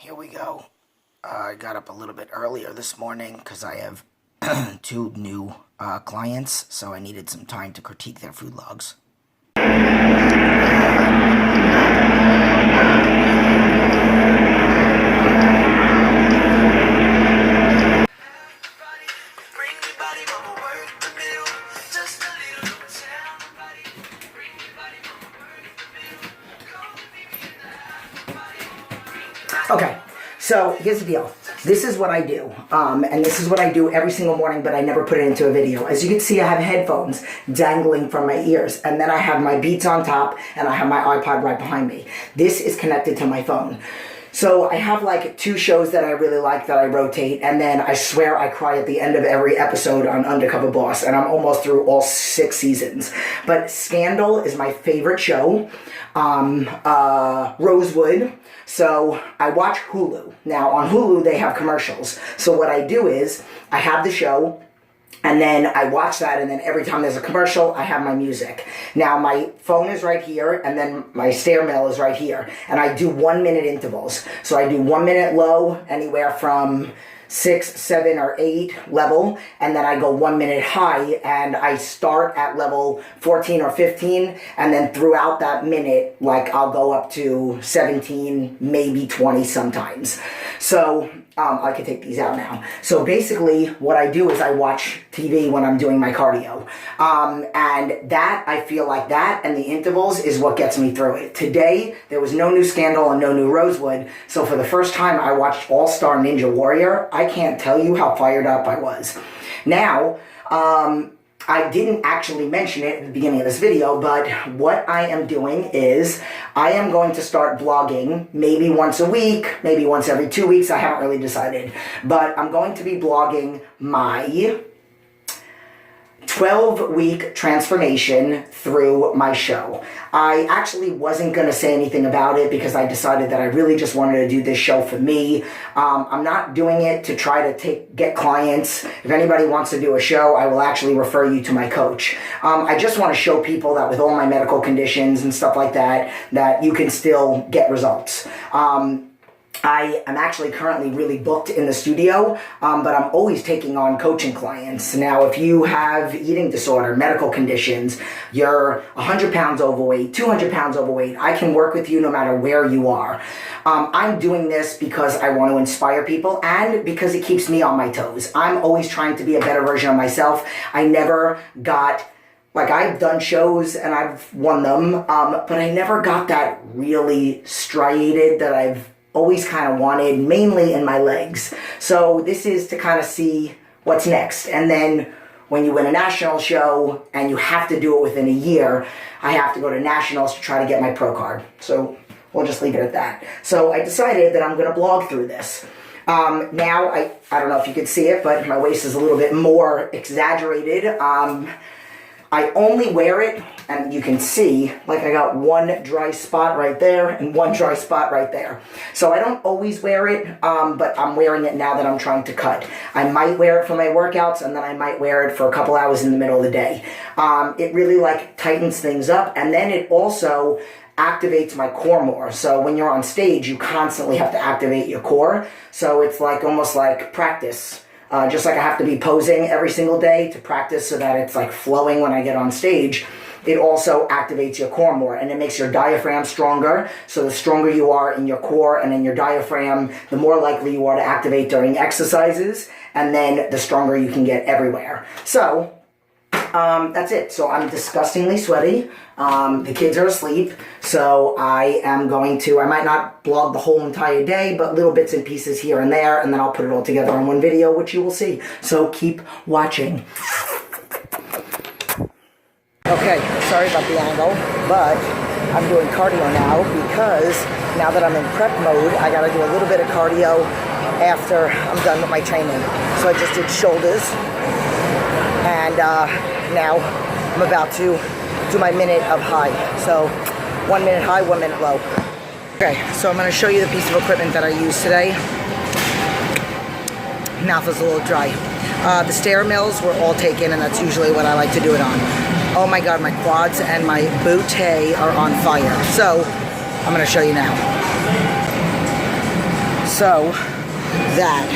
Here we go. I got up a little bit earlier this morning because I have 2 new clients, so I needed some time to critique their food logs. Okay, so here's the deal. This is what I do, and this is what I do every single morning, but I never put it into a video. As you can see, I have headphones dangling from my ears, and then I have my Beats on top, and I have my iPod right behind me. This is connected to my phone. So I have like 2 shows that I really like that I rotate, and then I swear I cry at the end of every episode on Undercover Boss, and I'm almost through all 6 seasons. But Scandal is my favorite show. Rosewood. So I watch Hulu. Now on Hulu they have commercials. So what I do is I have the show, and then I watch that, and then every time there's a commercial, I have my music. Now my phone is right here, and then my stair mail is right here. And I do 1-minute intervals. So I do 1 minute low, anywhere from 6, 7, or 8 level, and then I go 1 minute high, and I start at level 14 or 15, and then throughout that minute, like I'll go up to 17, maybe 20 sometimes. So I can take these out now. So basically what I do is I watch TV when I'm doing my cardio. And that, I feel like that and the intervals is what gets me through it. Today, there was no new Scandal and no new Rosewood. So for the first time, I watched All-Star Ninja Warrior. I can't tell you how fired up I was. Now, I didn't actually mention it at the beginning of this video, but what I am doing is I am going to start blogging maybe once a week, maybe once every 2 weeks. I haven't really decided, but I'm going to be blogging my 12-week transformation through my show. I actually wasn't going to say anything about it because I decided that I really just wanted to do this show for me. I'm not doing it to try to get clients. If anybody wants to do a show, I will actually refer you to my coach. I just want to show people that with all my medical conditions and stuff like that, that you can still get results. I am actually currently really booked in the studio, but I'm always taking on coaching clients. Now, if you have eating disorder, medical conditions, you're 100 pounds overweight, 200 pounds overweight, I can work with you no matter where you are. I'm doing this because I want to inspire people and because it keeps me on my toes. I'm always trying to be a better version of myself. I never got... Like, I've done shows and I've won them, but I never got that really striated that I've always kind of wanted, mainly in my legs. So this is to kind of see what's next. And then when you win a national show and you have to do it within a year, I have to go to nationals to try to get my pro card. So we'll just leave it at that. So I decided that I'm going to blog through this. Now, I don't know if you can see it, but my waist is a little bit more exaggerated. I only wear it, and you can see, like I got 1 dry spot right there and 1 dry spot right there. So I don't always wear it, but I'm wearing it now that I'm trying to cut. I might wear it for my workouts, and then I might wear it for a couple hours in the middle of the day. It really like tightens things up, and then it also activates my core more. So when you're on stage, you constantly have to activate your core. So it's like almost like practice. Just like I have to be posing every single day to practice so that it's like flowing when I get on stage, it also activates your core more, and it makes your diaphragm stronger. So the stronger you are in your core and in your diaphragm, the more likely you are to activate during exercises, and then the stronger you can get everywhere. So that's it. So I'm disgustingly sweaty. The kids are asleep, so I might not blog the whole entire day, but little bits and pieces here and there, and then I'll put it all together in one video, which you will see. So keep watching. Okay, sorry about the angle, but I'm doing cardio now because now that I'm in prep mode, I gotta do a little bit of cardio after I'm done with my training. So I just did shoulders, and now I'm about to do my minute of high. So 1 minute high, 1 minute low. Okay, so I'm going to show you the piece of equipment that I use today. Mouth is a little dry. The stair mills were all taken, and that's usually what I like to do it on. Oh my god, my quads and my bootay are on fire. So I'm going to show you now. So that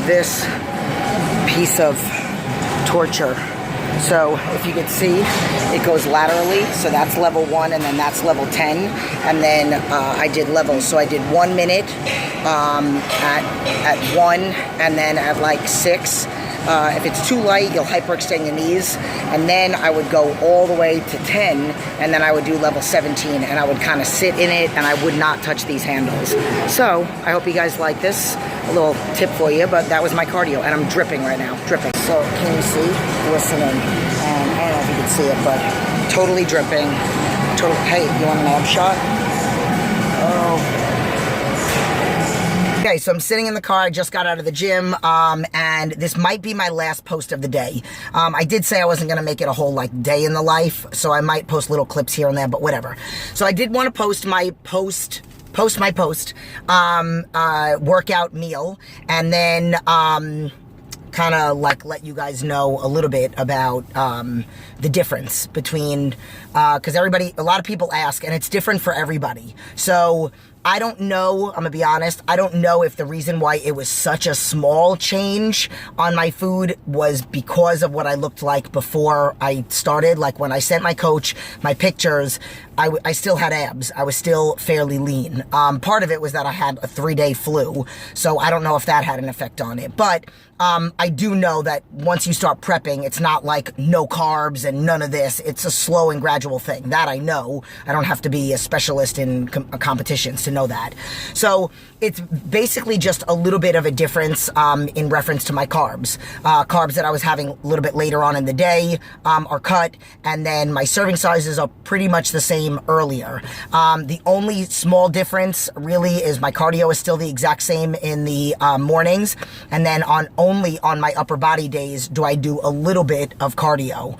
this piece of torture. So if you could see, it goes laterally. So that's level 1, and then that's level 10. And then I did levels. So I did 1 minute at 1, and then at like 6. If it's too light, you'll hyperextend your knees. And then I would go all the way to 10, and then I would do level 17, and I would kind of sit in it, and I would not touch these handles. So I hope you guys like this. A little tip for you, but that was my cardio, and I'm dripping right now, dripping. So can you see? Listening. And I don't know if you can see it, but totally dripping. Hey, you want an ab shot? Oh. Okay, so I'm sitting in the car. I just got out of the gym, and this might be my last post of the day. I did say I wasn't going to make it a whole, like, day in the life, so I might post little clips here and there, but whatever. So I did want to post my workout meal, and then kind of like let you guys know a little bit about the difference between, because a lot of people ask, and it's different for everybody. So I don't know, I'm gonna be honest, I don't know if the reason why it was such a small change on my food was because of what I looked like before I started. Like when I sent my coach my pictures, I still had abs. I was still fairly lean. Part of it was that I had a 3-day flu, so I don't know if that had an effect on it. But I do know that once you start prepping, it's not like no carbs and none of this. It's a slow and gradual thing. That I know. I don't have to be a specialist in competitions to know that. So it's basically just a little bit of a difference in reference to my carbs. Carbs that I was having a little bit later on in the day are cut, and then my serving sizes are pretty much the same earlier. The only small difference really is my cardio is still the exact same in the mornings, and then only on my upper body days do I do a little bit of cardio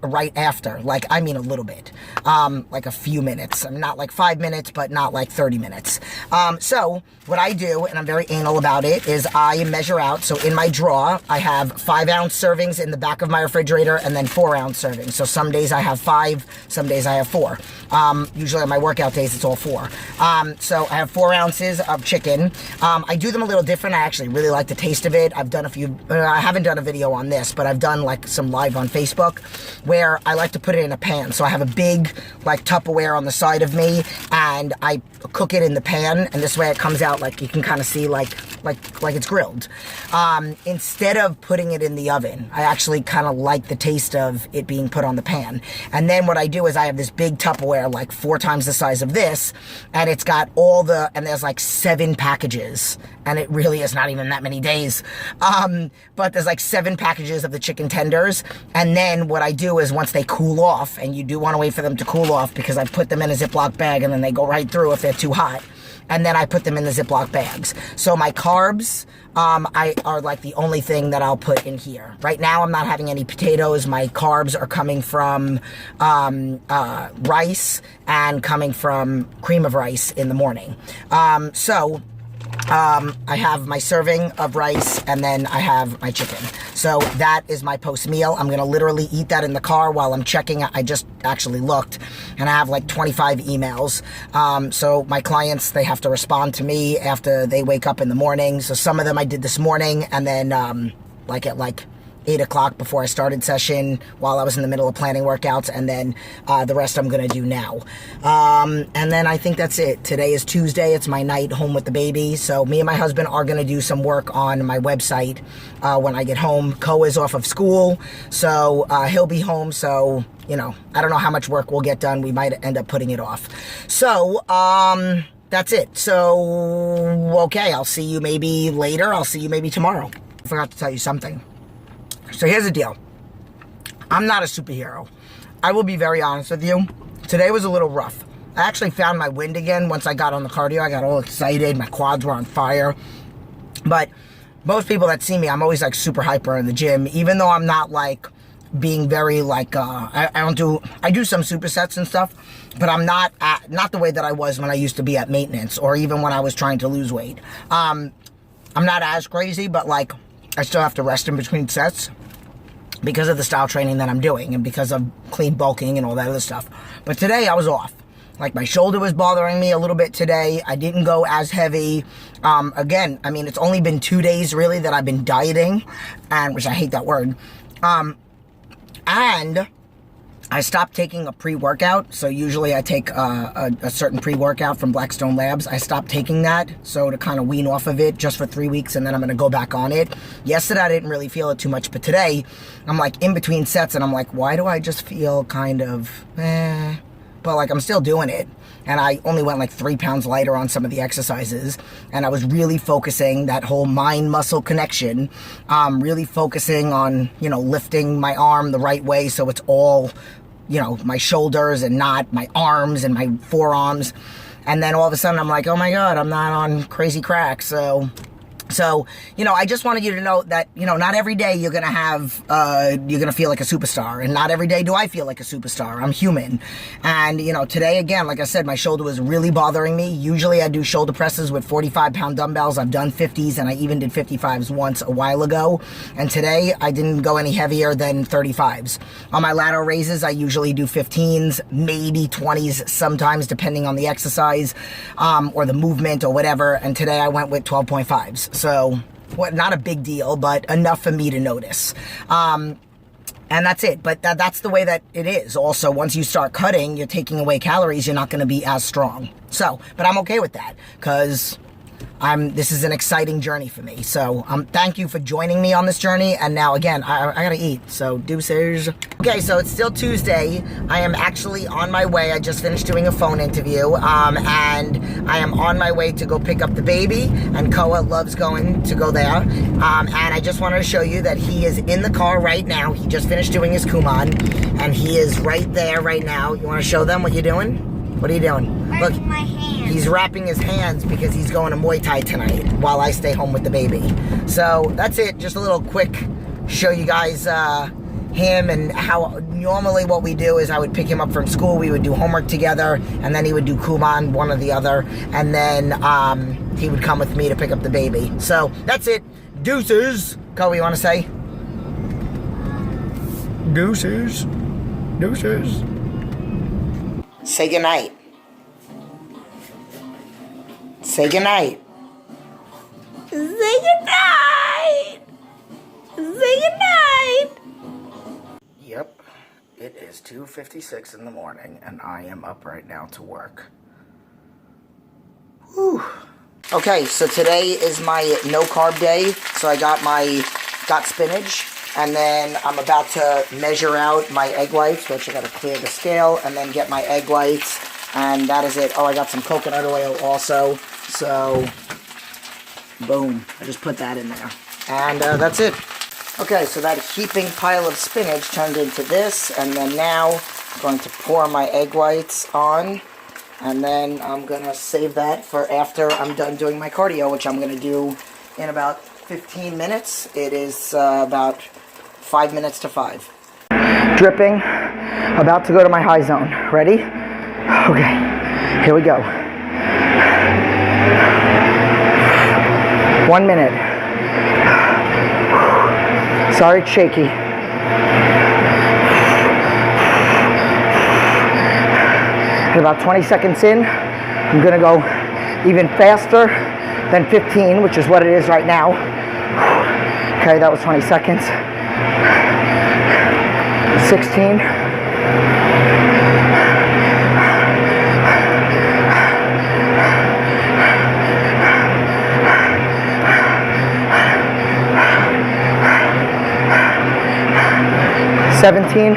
right after. Like, I mean a little bit. Like a few minutes. I mean, not like 5 minutes, but not like 30 minutes. So what I do, and I'm very anal about it, is I measure out. So in my drawer, I have 5-ounce servings in the back of my refrigerator, and then 4-ounce servings. So some days I have 5, some days I have 4. Usually on my workout days, it's all 4. So I have 4 ounces of chicken. I do them a little different. I actually really like the taste of it. I've done a few, I haven't done a video on this, but I've done like some live on Facebook where I like to put it in a pan. So I have a big like Tupperware on the side of me, and I cook it in the pan, and this way it comes out like you can kind of see like it's grilled. Instead of putting it in the oven, I actually kind of like the taste of it being put on the pan. And then what I do is I have this big Tupperware, like 4 times the size of this, and it's got and there's like 7 packages, and it really is not even that many days. But there's like 7 packages of the chicken tenders. And then what I do is once they cool off, and you do want to wait for them to cool off because I put them in a Ziploc bag and then they go right through if they're too hot. And then I put them in the Ziploc bags. So my carbs are like the only thing that I'll put in here. Right now I'm not having any potatoes. My carbs are coming from rice and coming from cream of rice in the morning. I have my serving of rice, and then I have my chicken. So that is my post meal. I'm gonna literally eat that in the car while I'm checking. I just actually looked, and I have like 25 emails. So my clients, they have to respond to me after they wake up in the morning. So some of them I did this morning, and then like at 8 o'clock before I started session while I was in the middle of planning workouts, and then the rest I'm gonna do now. And then I think that's it. Today is Tuesday. It's my night home with the baby. So me and my husband are gonna do some work on my website when I get home. Ko is off of school, so he'll be home. So, you know, I don't know how much work we'll get done. We might end up putting it off. So, that's it. So, okay, I'll see you maybe later. I'll see you maybe tomorrow. I forgot to tell you something. So here's the deal. I'm not a superhero. I will be very honest with you. Today was a little rough. I actually found my wind again once I got on the cardio. I got all excited. My quads were on fire. But most people that see me, I'm always like super hyper in the gym, even though I'm not like being very like, I do some supersets and stuff, but I'm not the way that I was when I used to be at maintenance, or even when I was trying to lose weight. I'm not as crazy, but like I still have to rest in between sets because of the style training that I'm doing and because of clean bulking and all that other stuff. But today I was off. Like my shoulder was bothering me a little bit today. I didn't go as heavy. Again, I mean, it's only been 2 days really that I've been dieting, and which I hate that word. And I stopped taking a pre-workout. So usually I take a certain pre-workout from Blackstone Labs. I stopped taking that, so to kind of wean off of it just for 3 weeks, and then I'm going to go back on it. Yesterday I didn't really feel it too much, but today I'm like in between sets and I'm like, why do I just feel kind of but like I'm still doing it. And I only went like 3 pounds lighter on some of the exercises, and I was really focusing that whole mind-muscle connection, really focusing on, you know, lifting my arm the right way so it's all, you know, my shoulders and not my arms and my forearms. And then all of a sudden I'm like, oh my God, I'm not on crazy crack. So, you know, I just wanted you to know that, you know, not every day you're going to have, you're going to feel like a superstar. And not every day do I feel like a superstar. I'm human. And, you know, today, again, like I said, my shoulder was really bothering me. Usually I do shoulder presses with 45-pound dumbbells. I've done 50s, and I even did 55s once a while ago. And today I didn't go any heavier than 35s. On my lateral raises, I usually do 15s, maybe 20s sometimes, depending on the exercise, or the movement or whatever. And today I went with 12.5s. So, not a big deal, but enough for me to notice. And that's it. But that's the way that it is. Also, once you start cutting, you're taking away calories, you're not going to be as strong. So, but I'm okay with that, because this is an exciting journey for me. So, thank you for joining me on this journey. And now, again, I gotta eat. So, deuces. Okay, so it's still Tuesday. I am actually on my way. I just finished doing a phone interview. And I am on my way to go pick up the baby. And Koa loves going to go there. And I just wanted to show you that he is in the car right now. He just finished doing his Kumon. And he is right there right now. You want to show them what you're doing? What are you doing? Look, my hands. He's wrapping his hands because he's going to Muay Thai tonight while I stay home with the baby. So that's it. Just a little quick show you guys him, and how normally what we do is I would pick him up from school. We would do homework together, and then he would do Kumon, one or the other, and then he would come with me to pick up the baby. So that's it. Deuces. Kobe, you want to say? Deuces. Deuces. Say goodnight. Say goodnight. Say goodnight. Say goodnight. Yep, it is 2:56 in the morning, and I am up right now to work. Whew. Okay, so today is my no-carb day. So I got spinach. And then I'm about to measure out my egg whites, which I got to clear the scale and then get my egg whites. And that is it. Oh, I got some coconut oil also. So, boom. I just put that in there. And that's it. Okay, so that heaping pile of spinach turned into this. And then now I'm going to pour my egg whites on. And then I'm going to save that for after I'm done doing my cardio, which I'm going to do in about 15 minutes. It is about 5 minutes to 5. Dripping. About to go to my high zone. Ready? Okay. Here we go. 1 minute. Sorry, it's shaky. About 20 seconds in, I'm gonna go even faster than 15, which is what it is right now. Okay, that was 20 seconds. 16. $17.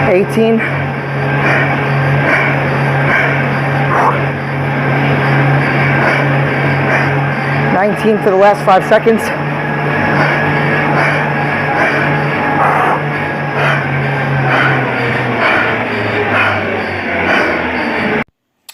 18. 19 for the last 5 seconds.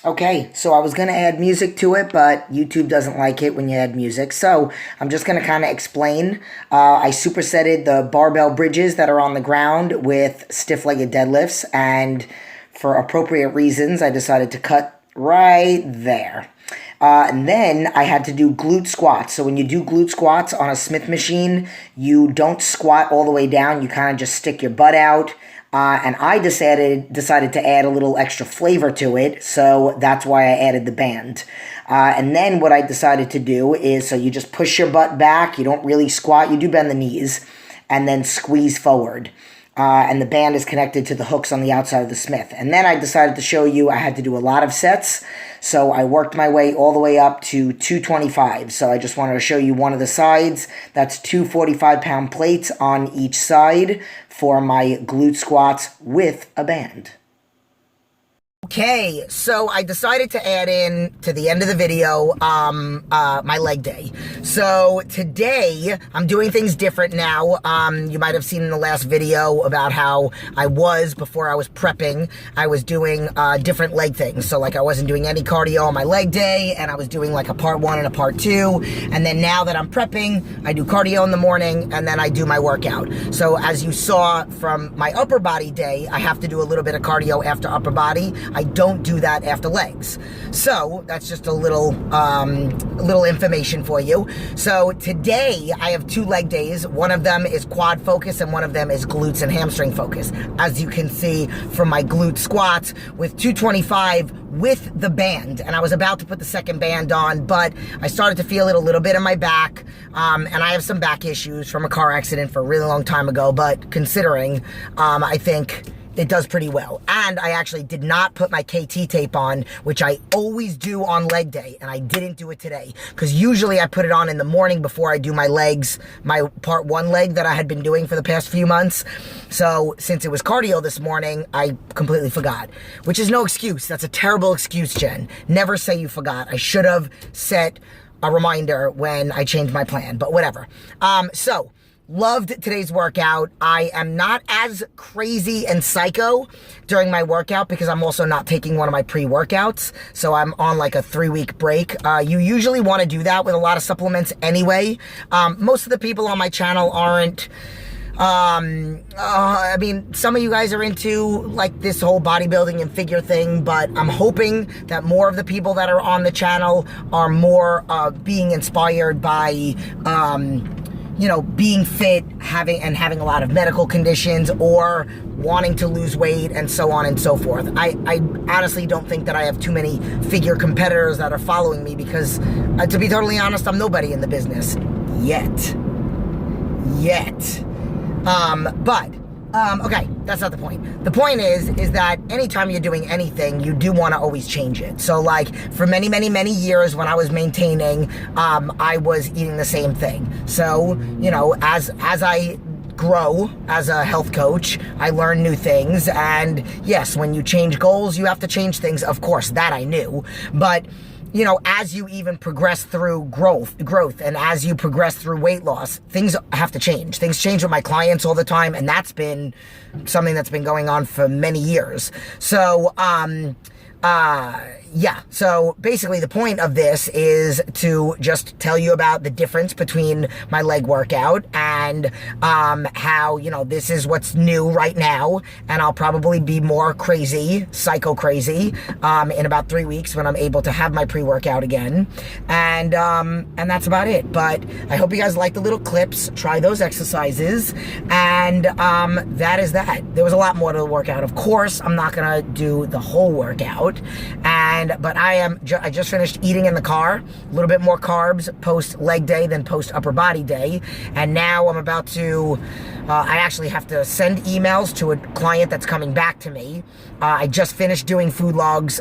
Okay, so I was going to add music to it, but YouTube doesn't like it when you add music. So I'm just going to kind of explain. I supersetted the barbell bridges that are on the ground with stiff-legged deadlifts. And for appropriate reasons, I decided to cut right there. And then I had to do glute squats. So when you do glute squats on a Smith machine, you don't squat all the way down. You kind of just stick your butt out. And I decided to add a little extra flavor to it, so that's why I added the band. And then what I decided to do is, so you just push your butt back, you don't really squat, you do bend the knees, and then squeeze forward. And the band is connected to the hooks on the outside of the Smith. And then I decided to show you I had to do a lot of sets, so I worked my way all the way up to 225. So I just wanted to show you one of the sides. That's 2 45-pound plates on each side for my glute squats with a band. Okay, so I decided to add in to the end of the video my leg day. So today I'm doing things different now. You might have seen in the last video about how I was, before I was prepping, I was doing different leg things. So like I wasn't doing any cardio on my leg day, and I was doing like a part 1 and a part 2. And then now that I'm prepping, I do cardio in the morning and then I do my workout. So as you saw from my upper body day, I have to do a little bit of cardio after upper body. I don't do that after legs. So that's just a little information for you. So today I have 2 leg days. One of them is quad focus and one of them is glutes and hamstring focus. As you can see from my glute squats with 225 with the band. And I was about to put the second band on, but I started to feel it a little bit in my back. And I have some back issues from a car accident for a really long time ago, but considering, I think it does pretty well. And I actually did not put my KT tape on, which I always do on leg day, and I didn't do it today. Because usually I put it on in the morning before I do my legs, my part 1 leg that I had been doing for the past few months. So since it was cardio this morning, I completely forgot. Which is no excuse. That's a terrible excuse, Jen. Never say you forgot. I should have set a reminder when I changed my plan, but whatever. So loved today's workout. I am not as crazy and psycho during my workout because I'm also not taking one of my pre-workouts. So I'm on like a 3-week break. You usually want to do that with a lot of supplements anyway. Most of the people on my channel aren't. I mean, some of you guys are into like this whole bodybuilding and figure thing, but I'm hoping that more of the people that are on the channel are more being inspired by you know, being fit, having a lot of medical conditions, or wanting to lose weight, and so on and so forth. I honestly don't think that I have too many figure competitors that are following me because, to be totally honest, I'm nobody in the business. Yet. Okay, that's not the point. The point is that anytime you're doing anything, you do want to always change it. So like for many, many, many years when I was maintaining, I was eating the same thing. So, you know, as I grow as a health coach, I learn new things. And yes, when you change goals, you have to change things. Of course, that I knew. But you know, as you even progress through growth, and as you progress through weight loss, things have to change. Things change with my clients all the time, and that's been something that's been going on for many years. So, yeah, so basically the point of this is to just tell you about the difference between my leg workout and how, you know, this is what's new right now, and I'll probably be more crazy, psycho crazy, in about 3 weeks when I'm able to have my pre-workout again, and that's about it. But I hope you guys like the little clips, try those exercises, and that is that. There was a lot more to the workout. Of course, I'm not gonna do the whole workout, but I just finished eating in the car, a little bit more carbs post leg day than post upper body day, and now I'm about to, I actually have to send emails to a client that's coming back to me. I just finished doing food log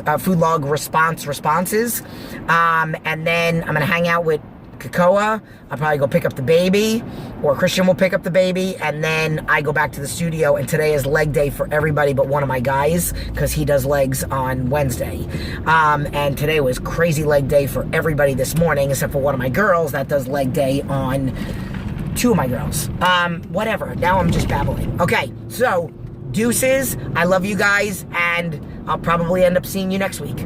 responses, and then I'm gonna hang out with Kakoa. I'll probably go pick up the baby, or Christian will pick up the baby, and then I go back to the studio. And today is leg day for everybody but one of my guys, because he does legs on Wednesday. And today was crazy leg day for everybody this morning, except for one of my girls that does leg day on 2 of my girls. Whatever, now I'm just babbling. Okay, so deuces, I love you guys, and I'll probably end up seeing you next week.